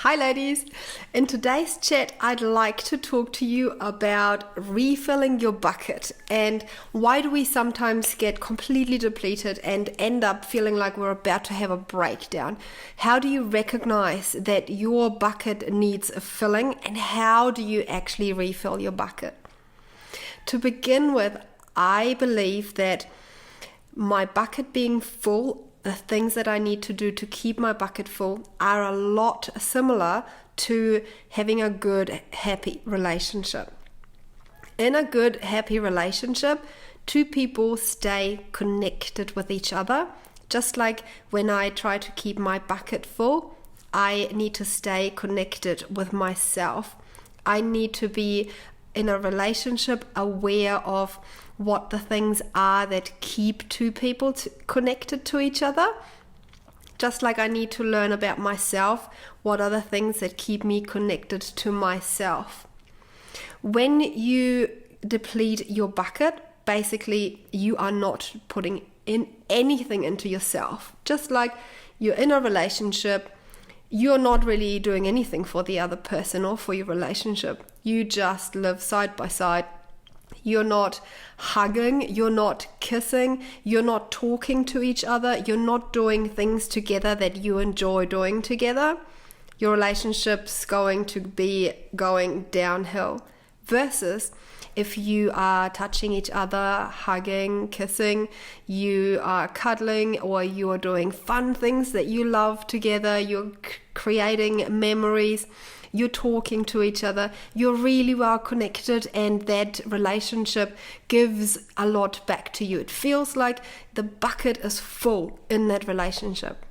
Hi ladies! In today's chat I'd like to talk to you about refilling your bucket and why do we sometimes get completely depleted and end up feeling like we're about to have a breakdown. How do you recognize that your bucket needs a filling and how do you actually refill your bucket? To begin with, I believe that my bucket being full, the things that I need to do to keep my bucket full are a lot similar to having a good, happy relationship. In a good, happy relationship, two people stay connected with each other. Just like when I try to keep my bucket full, I need to stay connected with myself. I need to be in a relationship aware of what the things are that keep two people connected to each other. Just like I need to learn about myself, what are the things that keep me connected to myself. When you deplete your bucket, basically you are not putting in anything into yourself. Just like you're in a relationship, you're not really doing anything for the other person or for your relationship. You just live side by side. You're not hugging, you're not kissing, you're not talking to each other, you're not doing things together that you enjoy doing together. Your relationship's going to be going downhill. Versus if you are touching each other, hugging, kissing, you are cuddling, or you are doing fun things that you love together, you're creating memories, you're talking to each other, you're really well connected, and that relationship gives a lot back to you. It feels like the bucket is full in that relationship.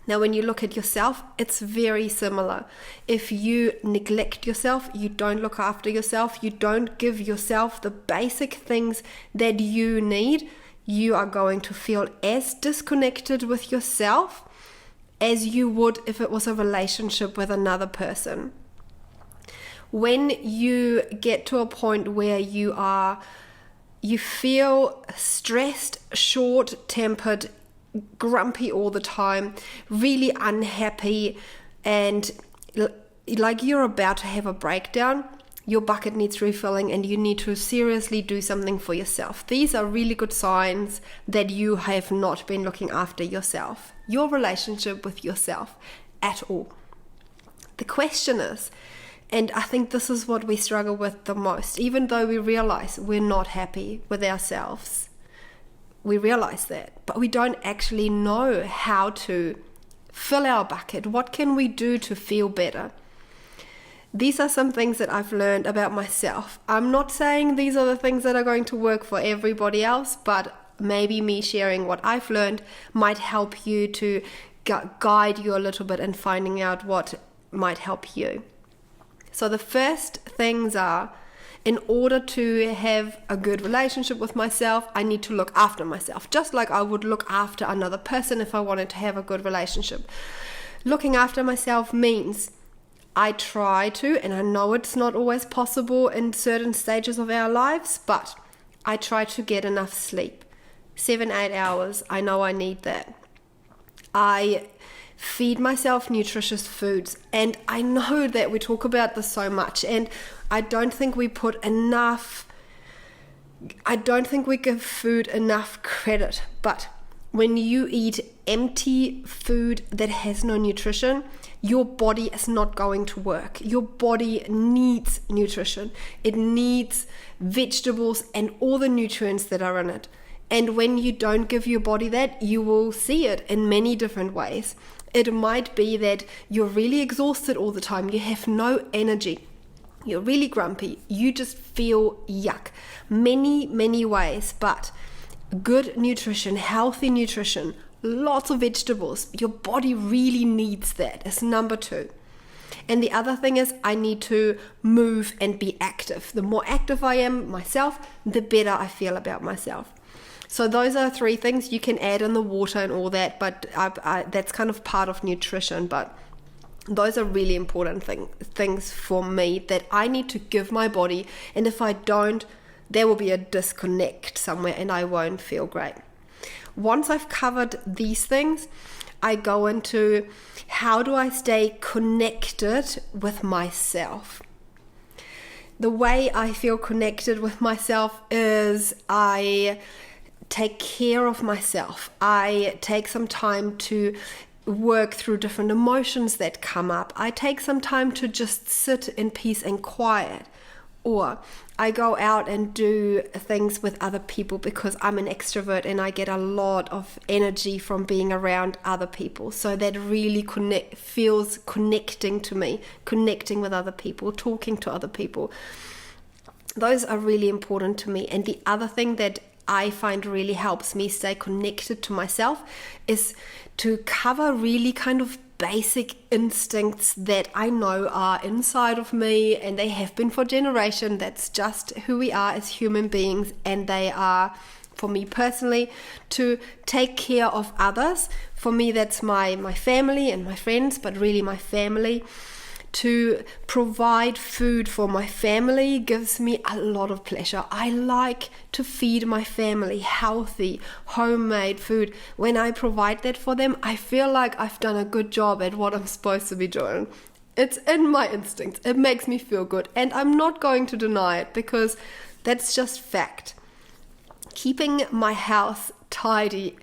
Now, when you look at yourself, it's very similar. If you neglect yourself, you don't look after yourself, you don't give yourself the basic things that you need, you are going to feel as disconnected with yourself as you would if it was a relationship with another person. When you get to a point where you feel stressed, short-tempered, grumpy all the time, really unhappy, and like you're about to have a breakdown, your bucket needs refilling and you need to seriously do something for yourself. These are really good signs that you have not been looking after yourself, your relationship with yourself at all. The question is, and I think this is what we struggle with the most, even though we realize we're not happy with ourselves, we realize that, but we don't actually know how to fill our bucket. What can we do to feel better? These are some things that I've learned about myself. I'm not saying these are the things that are going to work for everybody else, but maybe me sharing what I've learned might help you to guide you a little bit in finding out what might help you. So the first things are, in order to have a good relationship with myself, I need to look after myself, just like I would look after another person if I wanted to have a good relationship. Looking after myself means I try to, and I know it's not always possible in certain stages of our lives, but I try to get enough sleep. 7-8 hours, I know I need that. I feed myself nutritious foods, and I know that we talk about this so much, and I don't think we give food enough credit, but when you eat empty food that has no nutrition, your body is not going to work. Your body needs nutrition. It needs vegetables and all the nutrients that are in it. And when you don't give your body that, you will see it in many different ways. It might be that you're really exhausted all the time. You have no energy. You're really grumpy. You just feel yuck. Many ways, but good nutrition, healthy nutrition, lots of vegetables. Your body really needs that. It's number 2. And the other thing is I need to move and be active. The more active I am myself, the better I feel about myself. So those are 3 things. You can add in the water and all that, but that's kind of part of nutrition. But those are really important things for me that I need to give my body. And if I don't, there will be a disconnect somewhere and I won't feel great. Once I've covered these things, I go into how do I stay connected with myself. The way I feel connected with myself is I take care of myself. I take some time to work through different emotions that come up. I take some time to just sit in peace and quiet. Or I go out and do things with other people because I'm an extrovert and I get a lot of energy from being around other people. So that really feels connecting to me, connecting with other people, talking to other people. Those are really important to me. And the other thing that I find really helps me stay connected to myself is to cover really kind of basic instincts that I know are inside of me, and they have been for generations. That's just who we are as human beings, and they are, for me personally, to take care of others. For me, that's my family and my friends, but really my family. To provide food for my family gives me a lot of pleasure. I like to feed my family healthy, homemade food. When I provide that for them, I feel like I've done a good job at what I'm supposed to be doing. It's in my instincts. It makes me feel good. And I'm not going to deny it because that's just fact. Keeping my house tidy,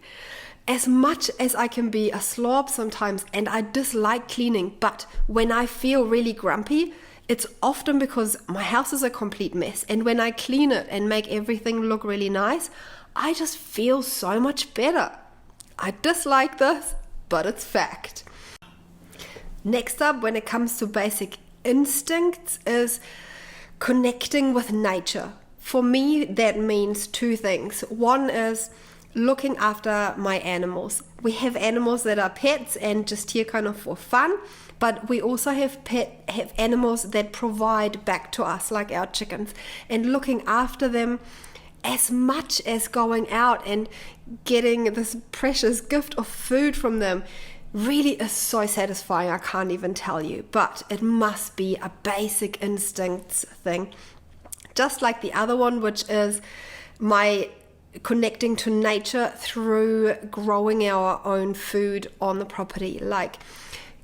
as much as I can be a slob sometimes, and I dislike cleaning, but when I feel really grumpy, it's often because my house is a complete mess. And when I clean it and make everything look really nice, I just feel so much better. I dislike this, but it's fact. Next up, when it comes to basic instincts, is connecting with nature. For me, that means two things. One is looking after my animals. We have animals that are pets and just here kind of for fun, but we also have animals that provide back to us, like our chickens, and looking after them as much as going out and getting this precious gift of food from them really is so satisfying. I can't even tell you, but it must be a basic instincts thing. Just like the other one, which is my connecting to nature through growing our own food on the property, like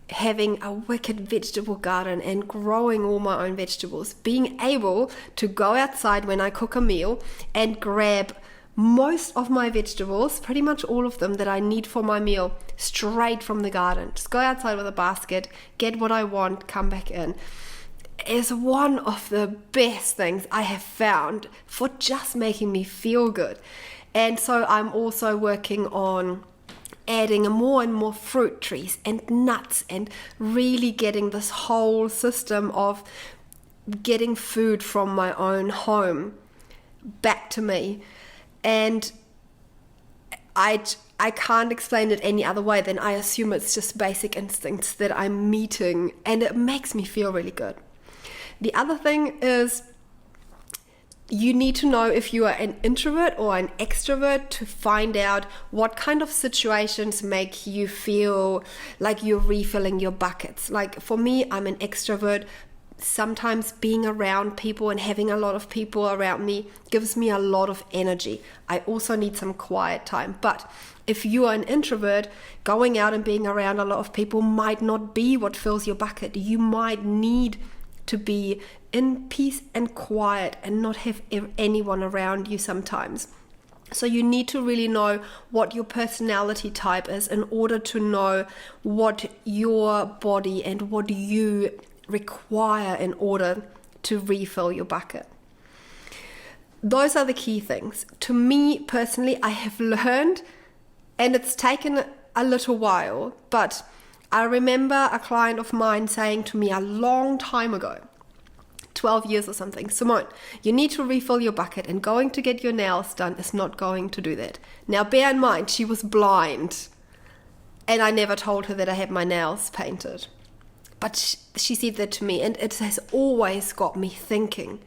having a wicked vegetable garden and growing all my own vegetables, being able to go outside when I cook a meal and grab most of my vegetables, pretty much all of them that I need for my meal, straight from the garden. Just go outside with a basket, get what I want, come back in. Is one of the best things I have found for just making me feel good. And so I'm also working on adding more and more fruit trees and nuts and really getting this whole system of getting food from my own home back to me. And I can't explain it any other way than I assume it's just basic instincts that I'm meeting, and it makes me feel really good. The other thing is you need to know if you are an introvert or an extrovert to find out what kind of situations make you feel like you're refilling your buckets. Like for me, I'm an extrovert. Sometimes being around people and having a lot of people around me gives me a lot of energy. I also need some quiet time. But if you are an introvert, going out and being around a lot of people might not be what fills your bucket. You might need to be in peace and quiet and not have anyone around you sometimes. So you need to really know what your personality type is in order to know what your body and what you require in order to refill your bucket. Those are the key things. To me personally, I have learned, and it's taken a little while, but I remember a client of mine saying to me a long time ago, 12 years or something, Simone, you need to refill your bucket, and going to get your nails done is not going to do that. Now bear in mind, she was blind and I never told her that I had my nails painted. But she said that to me, and it has always got me thinking.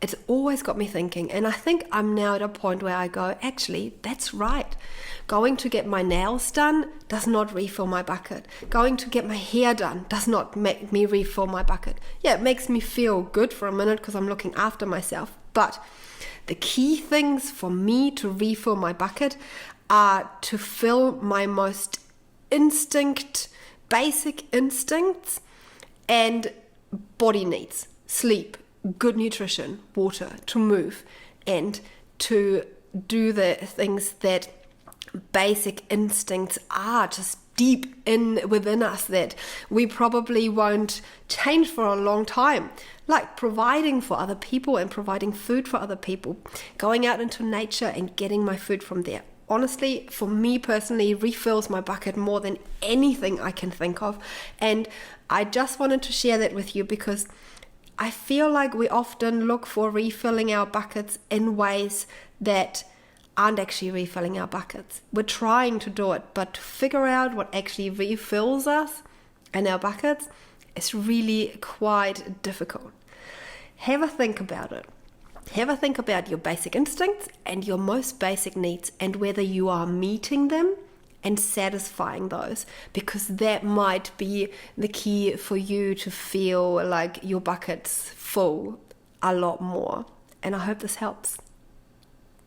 It's always got me thinking, and I think I'm now at a point where I go, actually, that's right. Going to get my nails done does not refill my bucket. Going to get my hair done does not make me refill my bucket. Yeah, it makes me feel good for a minute because I'm looking after myself. But the key things for me to refill my bucket are to fill my most basic instincts and body needs: sleep, good nutrition, water, to move, and to do the things that basic instincts are just deep within us that we probably won't change for a long time, like providing for other people and providing food for other people, going out into nature and getting my food from there. Honestly, for me personally, refills my bucket more than anything I can think of. And I just wanted to share that with you because I feel like we often look for refilling our buckets in ways that aren't actually refilling our buckets. We're trying to do it, but to figure out what actually refills us and our buckets is really quite difficult. Have a think about it. Have a think about your basic instincts and your most basic needs and whether you are meeting them and satisfying those, because that might be the key for you to feel like your bucket's full a lot more. And I hope this helps.